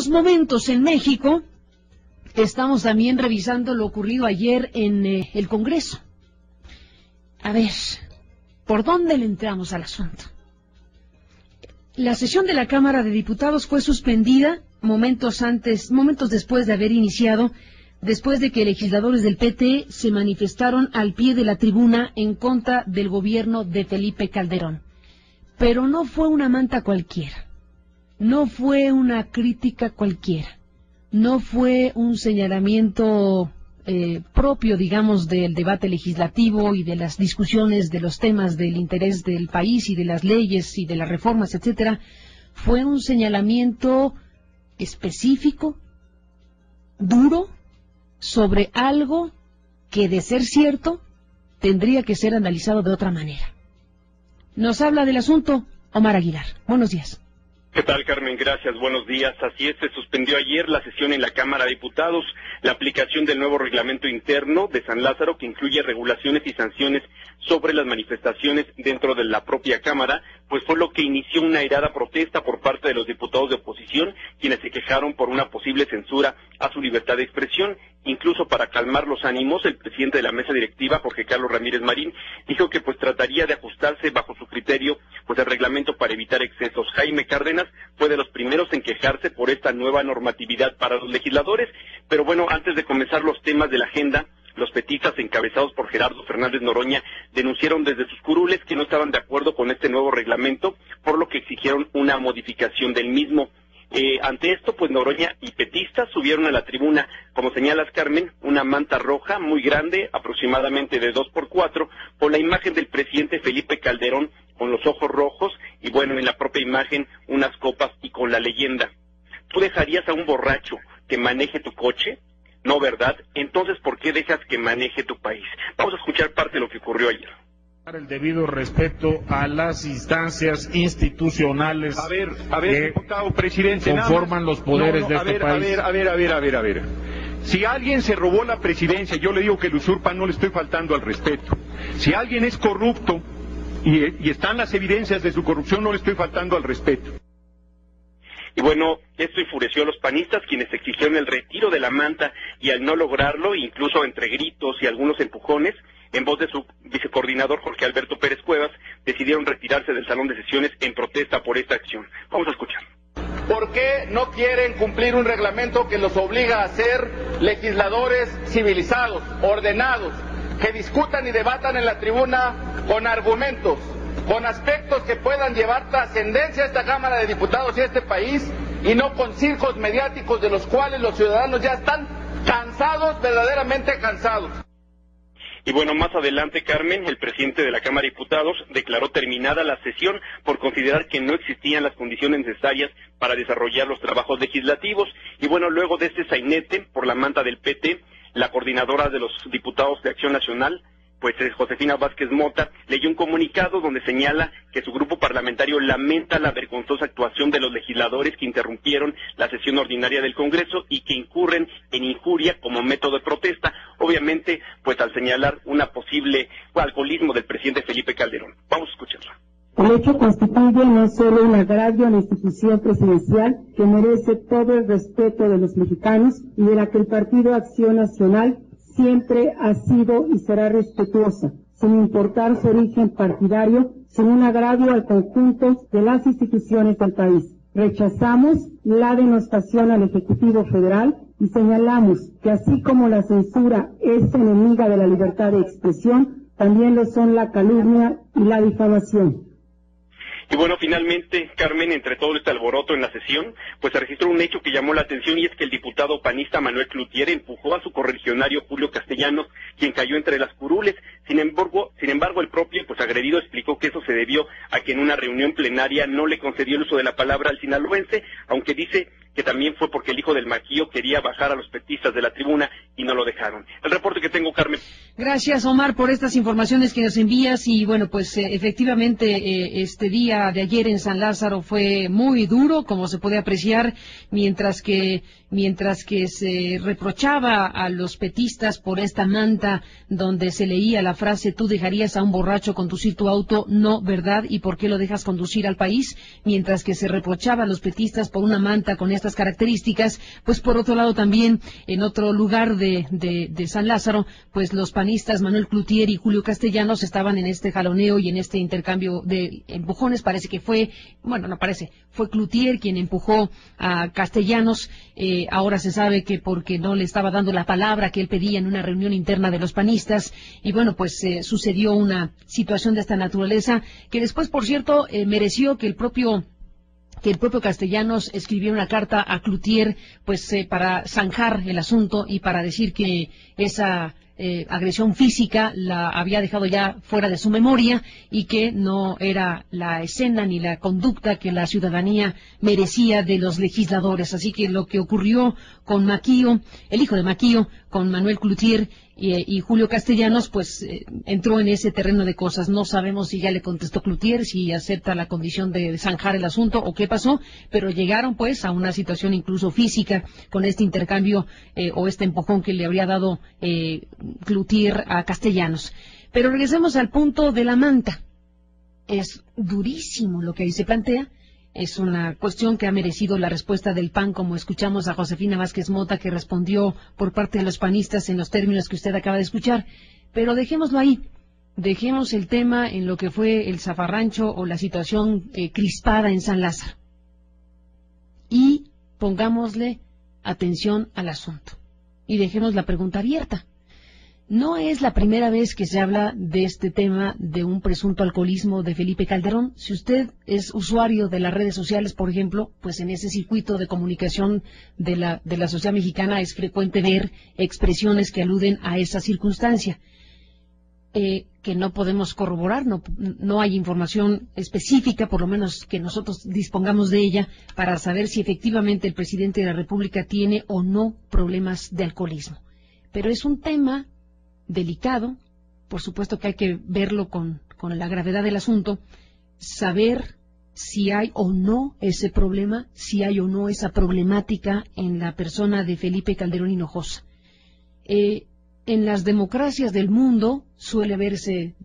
Momentos en México, estamos también revisando lo ocurrido ayer en el Congreso. A ver, ¿por dónde le entramos al asunto? La sesión de la Cámara de Diputados fue suspendida momentos después de haber iniciado, después de que legisladores del PT se manifestaron al pie de la tribuna en contra del gobierno de Felipe Calderón. Pero no fue una manta cualquiera. No fue una crítica cualquiera, no fue un señalamiento propio, digamos, del debate legislativo y de las discusiones de los temas del interés del país y de las leyes y de las reformas, etcétera. Fue un señalamiento específico, duro, sobre algo que, de ser cierto, tendría que ser analizado de otra manera. Nos habla del asunto Omar Aguilar. Buenos días. ¿Qué tal, Carmen? Gracias, buenos días. Así es, se suspendió ayer la sesión en la Cámara de Diputados, la aplicación del nuevo reglamento interno de San Lázaro, que incluye regulaciones y sanciones sobre las manifestaciones dentro de la propia Cámara, pues fue lo que inició una airada protesta por parte de los diputados de oposición, quienes se quejaron por una posible censura a su libertad de expresión. Incluso para calmar los ánimos, el presidente de la mesa directiva, Jorge Carlos Ramírez Marín, dijo que pues trataría de ajustarse bajo su criterio pues el reglamento para evitar excesos. Jaime Cárdenas fue de los primeros en quejarse por esta nueva normatividad para los legisladores, pero bueno, antes de comenzar los temas de la agenda, los petistas encabezados por Gerardo Fernández Noroña denunciaron desde sus curules que no estaban de acuerdo con este nuevo reglamento, por lo que exigieron una modificación del mismo. Ante esto, pues Noroña y petistas subieron a la tribuna, como señalas, Carmen, una manta roja muy grande, aproximadamente de 2x4, con la imagen del presidente Felipe Calderón con los ojos rojos y bueno, en la propia imagen unas copas y con la leyenda: ¿tú dejarías a un borracho que maneje tu coche? No, ¿verdad? Entonces, ¿por qué dejas que maneje tu país? Vamos a escuchar parte de lo que ocurrió ayer. El debido respeto a las instancias institucionales que diputado, presidente, conforman los poderes de este país. A ver. Si alguien se robó la presidencia, yo le digo que lo usurpa, no le estoy faltando al respeto. Si alguien es corrupto y están las evidencias de su corrupción, no le estoy faltando al respeto. Y bueno, esto enfureció a los panistas, quienes exigieron el retiro de la manta, y al no lograrlo, incluso entre gritos y algunos empujones, en voz de su vicecoordinador Jorge Alberto Pérez Cuevas, decidieron retirarse del salón de sesiones en protesta por esta acción. Vamos a escuchar. ¿Por qué no quieren cumplir un reglamento que los obliga a ser legisladores civilizados, ordenados, que discutan y debatan en la tribuna con argumentos, con aspectos que puedan llevar trascendencia a esta Cámara de Diputados y a este país, y no con circos mediáticos de los cuales los ciudadanos ya están cansados, verdaderamente cansados? Y bueno, más adelante, Carmen, el presidente de la Cámara de Diputados declaró terminada la sesión por considerar que no existían las condiciones necesarias para desarrollar los trabajos legislativos. Y bueno, luego de este sainete por la manta del PT, la coordinadora de los diputados de Acción Nacional, pues Josefina Vázquez Mota, leyó un comunicado donde señala que su grupo parlamentario lamenta la vergonzosa actuación de los legisladores que interrumpieron la sesión ordinaria del Congreso y que incurren en injuria como método de protesta, obviamente pues al señalar una posible alcoholismo del presidente Felipe Calderón. Vamos a escucharla. El hecho constituye no solo un agravio a la institución presidencial que merece todo el respeto de los mexicanos y de la que el Partido Acción Nacional siempre ha sido y será respetuosa, sin importar su origen partidario, sin un agravio al conjunto de las instituciones del país. Rechazamos la denostación al Ejecutivo Federal y señalamos que así como la censura es enemiga de la libertad de expresión, también lo son la calumnia y la difamación. Y bueno, finalmente, Carmen, entre todo este alboroto en la sesión, pues se registró un hecho que llamó la atención, y es que el diputado panista Manuel Cloutier empujó a su correligionario Julio Castellanos, quien cayó entre las curules. Sin embargo, el propio pues agredido explicó que eso se debió a que en una reunión plenaria no le concedió el uso de la palabra al sinaloense, aunque dice que también fue porque el hijo del maquillo quería bajar a los petistas de la tribuna y no lo dejaron. El reporte que tengo, Carmen. Gracias, Omar, por estas informaciones que nos envías. Y bueno, pues efectivamente este día de ayer en San Lázaro fue muy duro, como se puede apreciar, mientras que se reprochaba a los petistas por esta manta donde se leía la frase: tú dejarías a un borracho conducir tu auto, no, ¿verdad? ¿Y por qué lo dejas conducir al país? Mientras que se reprochaba a los petistas por una manta con estas características, pues por otro lado también en otro lugar de San Lázaro, pues los panistas Manuel Cloutier y Julio Castellanos estaban en este jaloneo y en este intercambio de empujones. Parece que fue Cloutier quien empujó a Castellanos. Ahora se sabe que porque no le estaba dando la palabra que él pedía en una reunión interna de los panistas. Y bueno, pues sucedió una situación de esta naturaleza que después, por cierto, mereció que el propio Castellanos escribió una carta a Cloutier, pues para zanjar el asunto y para decir que esa agresión física la había dejado ya fuera de su memoria y que no era la escena ni la conducta que la ciudadanía merecía de los legisladores. Así que lo que ocurrió con Maquillo, el hijo de Maquillo, con Manuel Cloutier y Julio Castellanos, pues entró en ese terreno de cosas. No sabemos si ya le contestó Cloutier, si acepta la condición de zanjar el asunto o qué pasó, pero llegaron pues a una situación incluso física con este intercambio o este empujón que le habría dado Cloutier a Castellanos. Pero regresemos al punto de la manta. Es durísimo lo que ahí se plantea. Es una cuestión que ha merecido la respuesta del PAN, como escuchamos a Josefina Vázquez Mota, que respondió por parte de los panistas en los términos que usted acaba de escuchar. Pero dejémoslo ahí. Dejemos el tema en lo que fue el zafarrancho o la situación crispada en San Lázaro. Y pongámosle atención al asunto. Y dejemos la pregunta abierta. No es la primera vez que se habla de este tema de un presunto alcoholismo de Felipe Calderón. Si usted es usuario de las redes sociales, por ejemplo, pues en ese circuito de comunicación de la sociedad mexicana es frecuente ver expresiones que aluden a esa circunstancia, que no podemos corroborar, no hay información específica, por lo menos que nosotros dispongamos de ella, para saber si efectivamente el presidente de la República tiene o no problemas de alcoholismo. Pero es un tema delicado, por supuesto que hay que verlo con la gravedad del asunto, saber si hay o no ese problema, si hay o no esa problemática en la persona de Felipe Calderón Hinojosa. En las democracias del mundo suele verse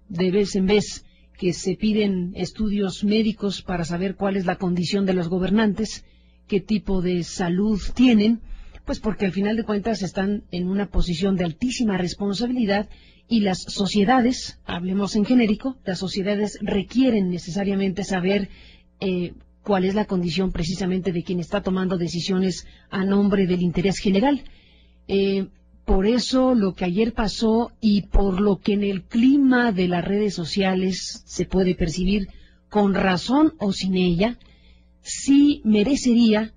de vez en vez que se piden estudios médicos para saber cuál es la condición de los gobernantes, qué tipo de salud tienen, pues porque al final de cuentas están en una posición de altísima responsabilidad y las sociedades, hablemos en genérico, las sociedades requieren necesariamente saber cuál es la condición precisamente de quien está tomando decisiones a nombre del interés general. Por eso lo que ayer pasó y por lo que en el clima de las redes sociales se puede percibir, con razón o sin ella, sí merecería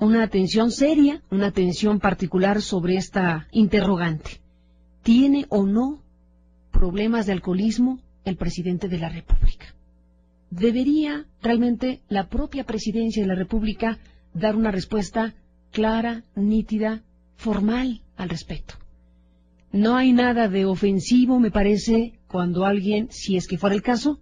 una atención seria, una atención particular sobre esta interrogante. ¿Tiene o no problemas de alcoholismo el presidente de la República? Debería realmente la propia presidencia de la República dar una respuesta clara, nítida, formal al respecto. No hay nada de ofensivo, me parece, cuando alguien, si es que fuera el caso,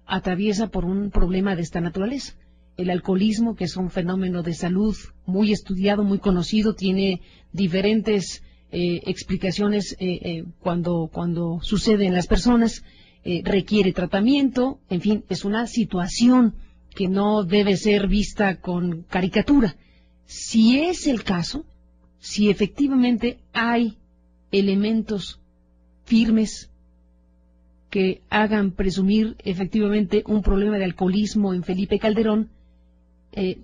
atraviesa por un problema de esta naturaleza. El alcoholismo, que es un fenómeno de salud muy estudiado, muy conocido, tiene diferentes explicaciones cuando sucede en las personas, requiere tratamiento, en fin, es una situación que no debe ser vista con caricatura. Si es el caso, si efectivamente hay elementos firmes que hagan presumir efectivamente un problema de alcoholismo en Felipe Calderón,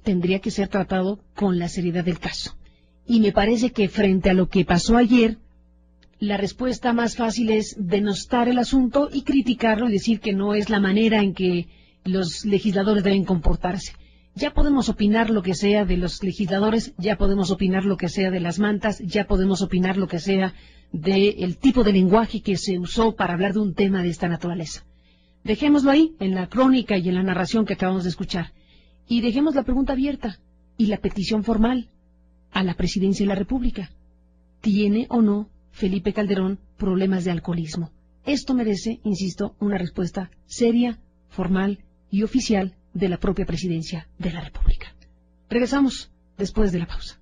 tendría que ser tratado con la seriedad del caso. Y me parece que frente a lo que pasó ayer, la respuesta más fácil es denostar el asunto y criticarlo y decir que no es la manera en que los legisladores deben comportarse. Ya podemos opinar lo que sea de los legisladores, ya podemos opinar lo que sea de las mantas, ya podemos opinar lo que sea del tipo de lenguaje que se usó para hablar de un tema de esta naturaleza. Dejémoslo ahí, en la crónica y en la narración que acabamos de escuchar. Y dejemos la pregunta abierta y la petición formal a la presidencia de la República. ¿Tiene o no Felipe Calderón problemas de alcoholismo. Esto merece, insisto, una respuesta seria, formal y oficial de la propia Presidencia de la República. Regresamos después de la pausa.